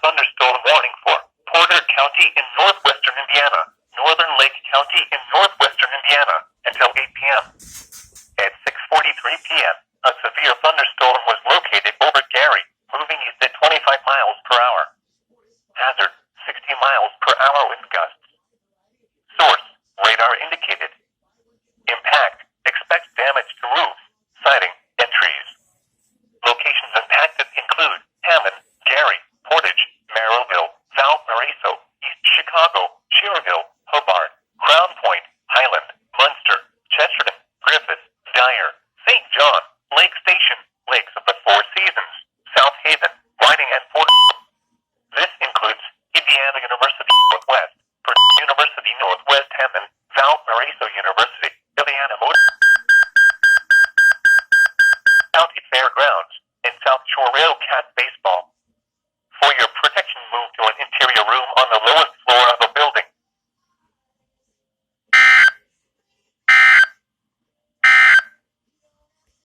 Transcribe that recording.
thunderstorm warning for Porter County in northwestern Indiana, Northern Lake County in northwestern Indiana, until 8 p.m. At 6:43 p.m., a severe thunderstorm was located over Gary, moving east at 25 miles per hour. Hazard, 60 miles per hour wind gusts. Source, radar indicated. Impact, expect damage to roofs, siding, and trees. Locations impacted include Hammond, Gary, Portage, Merrillville, Valparaiso, East Chicago, Cherville, Hobart, Crown Point, Highland, Munster, Chesterton, Griffith, Dyer, St. John, Lake Station, Lakes of the Four Seasons, South Haven, Whiting, and Fort. This includes Indiana University Northwest, Purdue University Northwest Hammond, Valparaiso University, Indiana County Fairgrounds, and South Shore Rail Cat Base